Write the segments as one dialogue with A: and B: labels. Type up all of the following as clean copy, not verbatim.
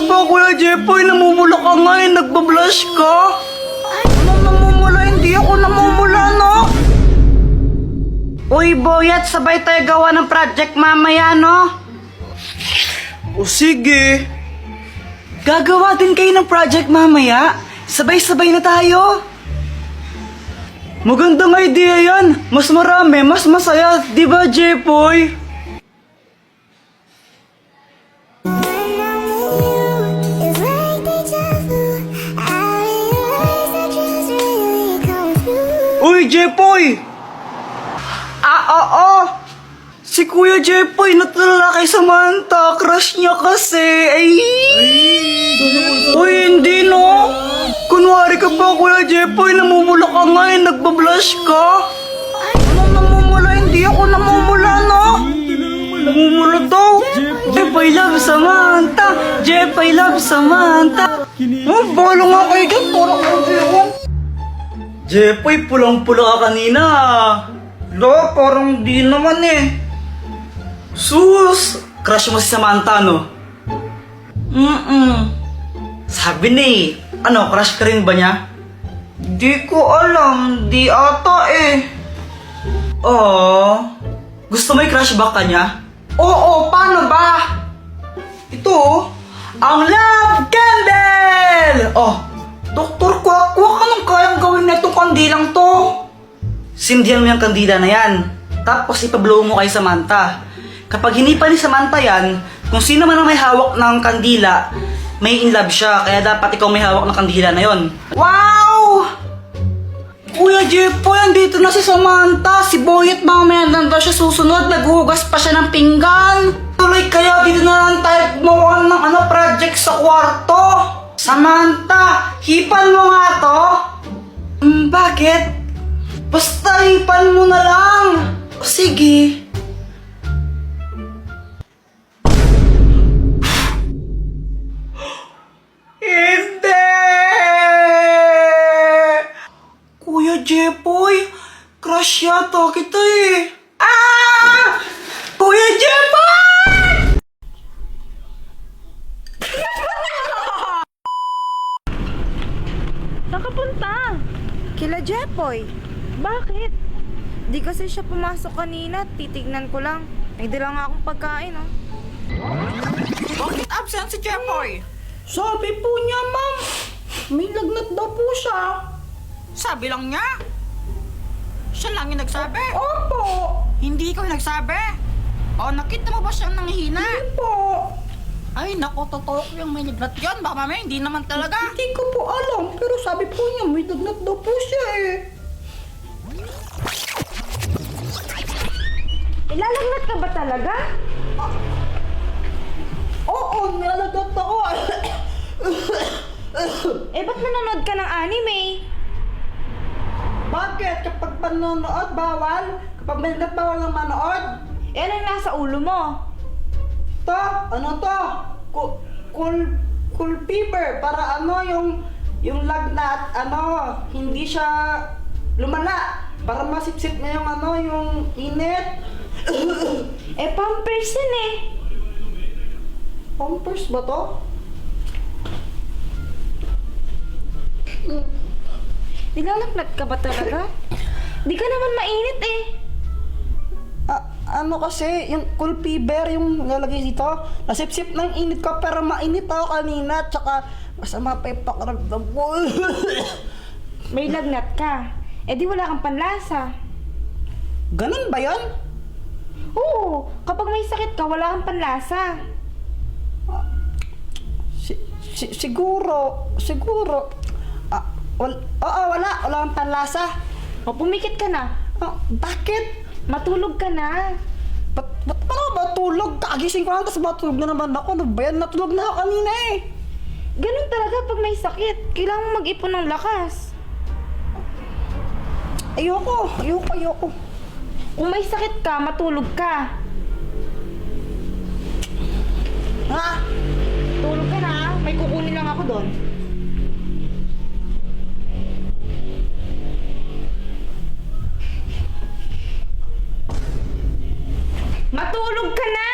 A: ka pa, Kuya Jepoy? Namumula ka nga eh, nagbablush ka. Anong namumula? Hindi ako namumula, no? Uy, Boyet, sabay tayo gawa ng project mamaya, no? O sige. Gagawa din kayo ng project mamaya? Sabay-sabay na tayo. Magandang idea yan. Mas marami, mas masaya. Di ba, Jepoy? Uy, Jepoy! Oo. Si Kuya Jepoy natulala kay Samantha. Crush niya kasi. Ay. Uy, hindi no. Kunwari ka pa, Kuya Jepoy. Namumula ka nga eh. Nagbablush ka. Anong namumula? Hindi ako namumula, no? Namumula daw. Jepoy love Samantha. Jepoy love Samantha. Oh, balo nga kayo dyan. Parang ako. Jepoy, pulang-pula ka kanina. Lo, parang di naman eh. Sus! Crush mo si Samantha, no? Sabi ni, ano, crush ka rin ba niya? Di ko alam, di ata eh. Oh, gusto mo i-crush back ka niya? Oo, paano ba? Ito, ang love candle! Oh, Doktor Kwak-Kwak, anong kayang gawin na itong kandilang to? Sindihan mo yung kandila na yan. Tapos ipablow mo kay Samantha. Kapag hinipa ni Samantha yan, kung sino man ang may hawak ng kandila, may in love siya. Kaya dapat ikaw may hawak ng kandila na yon. Wow! Kuya Jepoy, andito na si Samantha. Si Boyet mamaya na siya susunod. Naghuhugas pa siya ng pinggan. Tuloy kaya dito na lang tayo gumawa ng project sa kwarto. Samantha, hipan mo nga to. Bakit? Basta hipan mo na lang. O sige. Hindi! Kuya Jepoy, crush yata kita eh. Ah! Kuya Jepoy!
B: Saan ka punta?
C: Kila Jepoy.
B: Bakit?
C: Di kasi siya pumasok kanina. Titignan ko lang. May dala nga akong pagkain, oh.
D: Bakit absent si Jepoy?
A: Sabi po niya, ma'am. May lagnat daw po siya.
D: Sabi lang niya. Siya lang yung nagsabi.
A: Opo.
D: Hindi ko yung nagsabi. O, nakita mo ba siyang nanghihina?
A: Hindi po.
D: Ay, naku, totoo ko yung may lagnat yun. Baka mamaya, hindi naman talaga.
A: Hindi ko po alam. Pero sabi po niya, may lagnat daw po siya eh.
C: Ilalagnat ka ba talaga?
A: Oo, nalagnat ako.
C: Eh, ba't nanonood ka ng anime?
A: Bakit? Kapag panonood, bawal? Kapag may lagnat, bawal ng manood?
C: Eh, ano yung nasa ulo mo?
A: To, ano to? Cool fever. Para ano, yung lagnat, ano, hindi siya lumala. Para masipsip na yung ano, yung init.
C: Eh, pampers yun eh.
A: Pampers ba to?
C: Nilalagnat ka ba talaga? Di ka naman mainit eh.
A: Ano kasi, yung cool fever, yung lalagay dito, nasipsip ng init ko, pero mainit ako kanina, tsaka masama pa yung pakiramdam ko.
C: May lagnat ka. Eh, di wala kang panlasa.
A: Ganun ba yun?
C: Oo, kapag may sakit ka, wala kang panlasa.
A: Siguro. Wala kang panlasa.
C: O, pumikit ka na.
A: Bakit?
C: Matulog ka na.
A: Ba't pa ako matulog? Kagising ko lang, tapos matulog na naman ako. Ano ba yan? Natulog na ako kanina eh.
C: Ganun talaga pag may sakit. Kailangan mo mag-ipon ng lakas.
A: Ayoko.
C: Kung may sakit ka, matulog ka.
A: Ha?
C: Tulog ka na. May kukunin lang ako doon. Matulog ka na!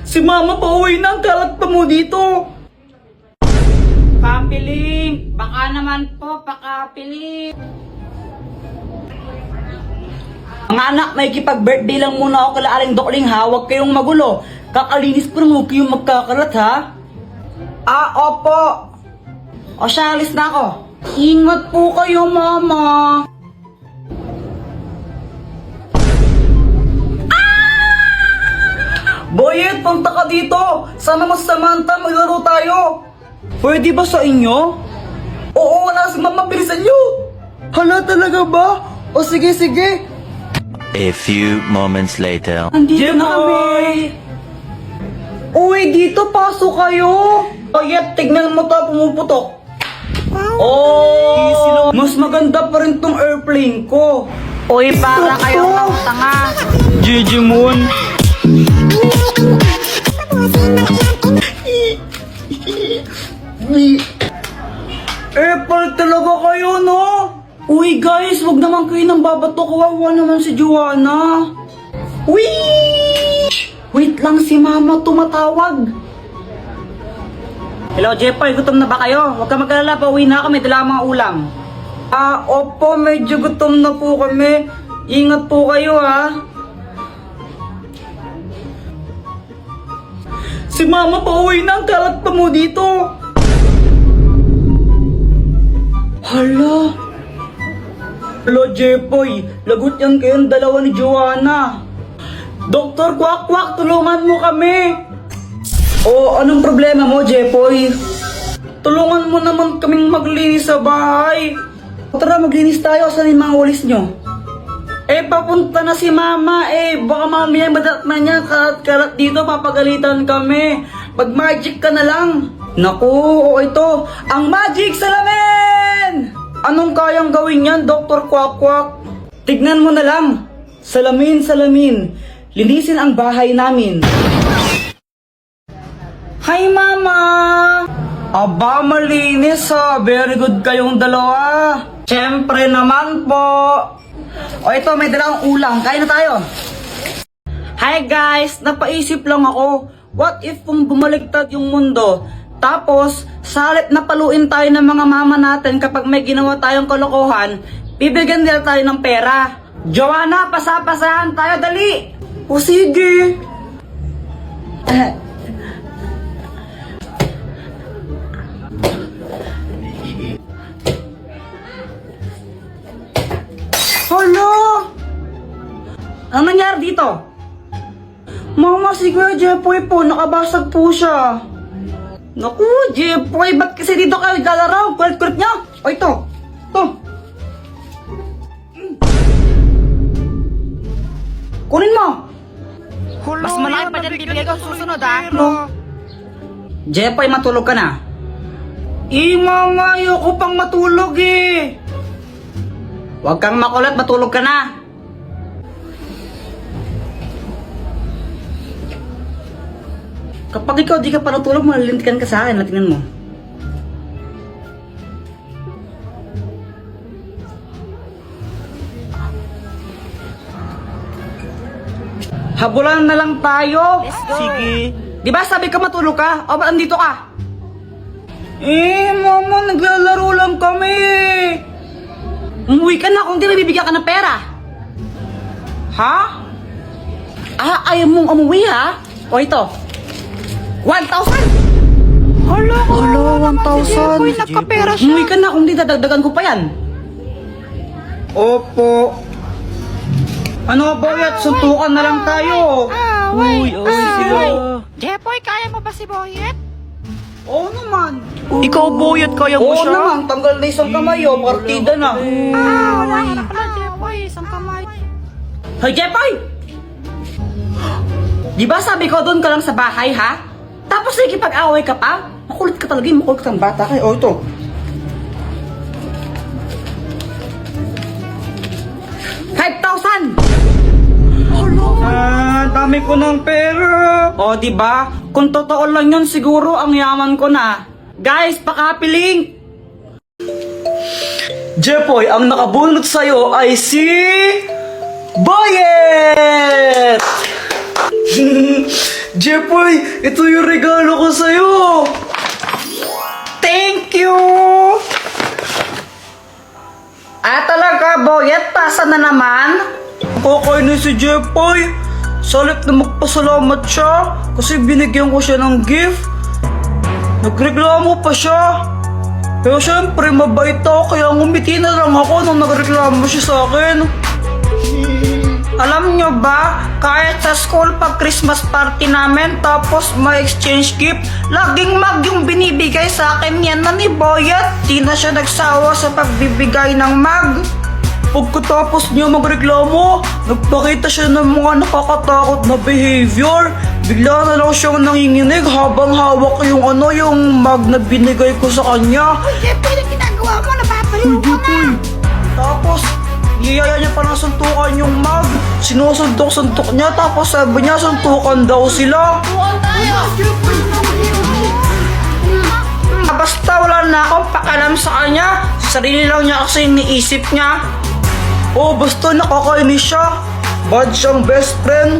A: Si mama pauwi na, ang kalat pa mo dito.
D: Papiling! Baka naman po, pakapiling!
A: Mga anak, may kipag-birthday lang muna ako kala Aling Dokling ha. Huwag kayong magulo. Kakalinis pa lang, huwag kayong magkakalat ha. Opo. O siya, alis na ako. Ingat po kayo, mama. Boyet, punta ka dito. Sama mo si Samantha, maglaro tayo. Pwede ba sa inyo? Oo, wala si mama, bilisan nyo. Hala, talaga ba? O sige, sige.
E: A few moments later.
A: Andito na kami. Uy, dito, pasok kayo. Boyet, tignan mo to, pumuputok. Oh, mas maganda pa rin tong airplane ko.
D: Uy, para kayong mga tanga!
A: Gigi Moon. Apple talaga kayo, no? Uy, guys, wag naman kayo nang babato. Kawawa naman si Joanna. Wee! Wait lang, si mama tumatawag. Hello, Jepoy, gutom na ba kayo? Huwag ka mag-alala, pauwi na kami, dala ang mga ulam. Opo, medyo gutom na po kami. Ingat po kayo, ha? Si mama pauwi na, ang kalat pa mo dito. Hala. Hello, Jepoy. Lagot yan kayong dalawa ni Joanna. Doktor Kwak Kwak, tulungan mo kami. O, anong problema mo, Jepoy? Tulungan mo naman kaming maglinis sa bahay. Tara, maglinis tayo. Saan yung mga walis nyo? Papunta na si mama baka mamaya madatna niya karat-karat dito, papagalitan kami. Mag-magic ka na lang. Naku, ito, ang magic salamin! Anong kayang gawin yan, Dr. Kwak Kwak? Tignan mo na lang. Salamin, salamin. Linisin ang bahay namin. Hi, mama! Aba, malinis ha. Very good kayong dalawa. Siyempre naman po. O ito, may dalawang ulam. Kain na tayo. Hi guys, napaisip lang ako. What if kung bumaliktad yung mundo? Tapos, salit na paluin tayo ng mga mama natin kapag may ginawa tayong kalokohan, bibigyan nila tayo ng pera. Joanna, pasapasahan tayo, dali! O sige. Hala! Ano nangyari dito? Mama, si Kuya Jepoy po, nakabasag po siya. Naku, Jepoy, ba't kasi dito kayo galaraw? Kulit-kulit niya. O ito, ito. Kunin mo.
D: Mas malaki pa dyan bibigay ko susunod, ha?
A: No. Jepoy, matulog ka na. Mama, ayoko pang matulog Huwag kang makulat, matulog ka na. Kapag ikaw di ka pa natulog, malilintikan ka sa akin. Tingnan mo. Habulan na lang tayo. Sige. Di ba sabi ka matulog ka? O ba andito ka? Mama, naglalaro lang kami. Umuwi ka na kung di nabibigyan ka ng pera. Ha? Ayaw mong umuwi ha? O ito. 1,000! Hala, 1,000.
D: Uy, nagkapera siya.
A: Umuwi ka na kung di dadagdagan ko pa yan. Opo. Ano ba yan? Suntukan na lang tayo. Uy, sila.
D: Jepoy, kaya mo ba si Boyet?
A: Oo naman.
B: Ikaw, Boyet, kaya mo
A: Oo
B: siya?
A: naman, tanggal na isang kamay partida na.
D: Wala ka na pala, Jepoy. Isang kamay.
A: Hoy, Jepoy! Di ba sabi ko doon ka lang sa bahay, ha? Tapos nakikipag-away ka pa? Makulit ka talaga, makulit kang bata ka. O, ito. Dami ko ng pera. O, di ba? Kung totoo lang yun, siguro ang yaman ko na. Guys, pakapiling! Jepoy, ang nakabunot sa'yo ay si... Boyet! Jepoy, ito yung regalo ko sa'yo! Thank you! Talaga, Boyet? Pasa na naman? Kakainis si Jepoy. Salit na magpasalamat siya kasi binigyan ko siya ng gift. Nagreklamo pa siya. Pero syempre, mabait ako kaya ngumiti na lang ako nung nagreklamo siya sa akin. Alam nyo ba, kahit sa school pag Christmas party namin tapos may exchange gift, laging mag yung binibigay sa akin yan na ni Boyet. Di na siya nagsawa sa pagbibigay ng mag. Pagkatapos niya magreklamo, nagpakita siya ng mga nakakatakot na behavior. Bigla na lang siyang nanginginig habang hawak yung mag na binigay ko sa kanya.
D: Jepoy, ano ginagawa mo? Napapaliw ko na.
A: Tapos, niyaya niya pa ng suntukan yung mag. Sinusuntok-suntok niya tapos sabi niya suntukan daw sila.
D: Tuwan tayo.
A: Basta wala na akong pakialam sa kanya. Sarili lang niya kasi iniisip niya. Oh, basta nakakainis siya. Bad siyang best friend.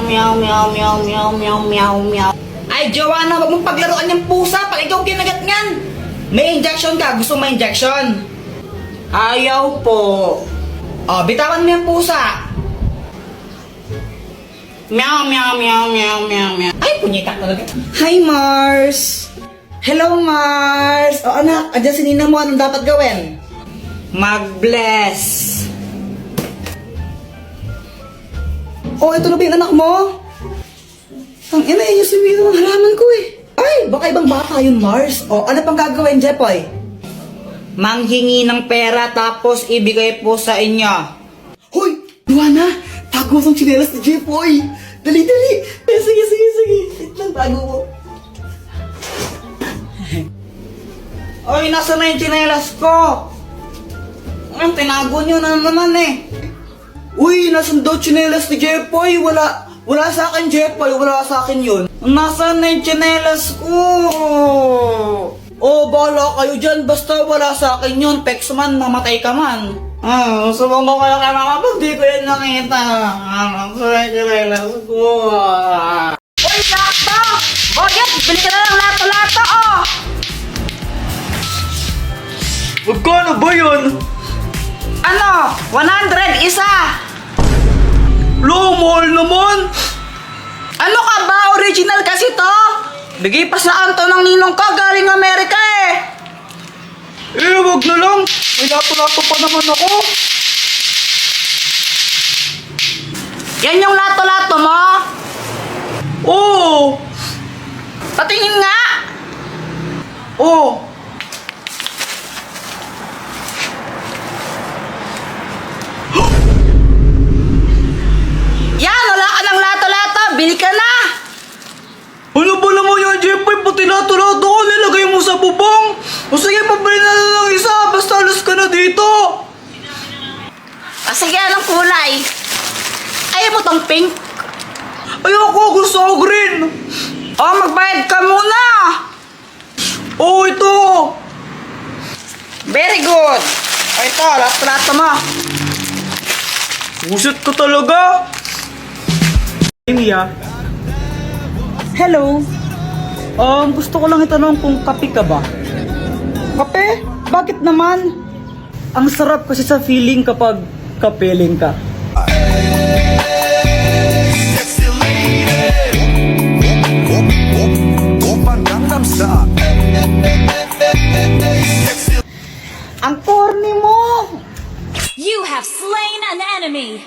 D: Meow, meow, meow, meow, meow, meow, meow.
A: Ay, Joanna, wag mong paglaruan yung pusa pag ikaw kinagat ngan. May injection ka. Gusto mo may injection? Ayaw po. Oh, bitawan mo yung pusa.
D: Meow, meow, meow, meow, meow, meow.
A: Ay, punyeta talaga. Hi, Mars. Hello, Mars. O anak, andyan si Nina mo. Anong dapat gawin? Mag-bless. Oh, ito na ba yung anak mo? Ang ina, yung sabihin ng halaman ko eh. Ay, baka ibang bata yun, Mars. O, ano pang gagawin, Jepoy? Manghingi ng pera tapos ibigay po sa inyo. Hoy, Luana, tago ang chinelas ni Jepoy. Dali, dali. Sige. Wait lang, tago mo. Oy, nasa na yung chinelas ko? Ang tinago nyo na naman eh. Uy, nasan daw chinelas ni Jepoy? Wala sa akin, Jepoy. Wala sa akin yun. Nasaan na yung chinelas ko? Oh, bahala kayo dyan. Basta wala sa akin yun. Pex man, mamatay ka man. Subong ko kayo kay mama pag di ko yun nakita. Nasaan na yung chinelas ko? Uy, lato! Boyet, bili ka na ng lato-lato, oh! Magkano ba yun? Ano? 100 isa! Lo, mahal naman! Ano ka ba? Original kasi to! Bigay pa saan to ng ninong ka galing Amerika eh! Wag na lang! May lato-lato pa naman ako! Yan yung lato-lato mo? Oo! Patingin nga! Oo! Yan! Wala ka ng lato-lato! Bili ka na! Ano ba naman yan, Jepoy? Pati lato-lato ko nilagay mo sa bubong! O sige, pabili na lang ng isa! Basta alas ka na dito!
C: Sige, anong kulay? Ayaw mo tong pink?
A: Ayoko! Gusto ko green! Oh, magbayad ka muna! Oh, ito! Very good! O ito, lato-lato mo! Buset ka talaga! Hey, Mia. Hello. Gusto ko lang itanong kung kape ka ba? Kape? Bakit naman? Ang sarap kasi sa feeling kapag kapeling ka. Ang corny mo!
F: You have slain an enemy!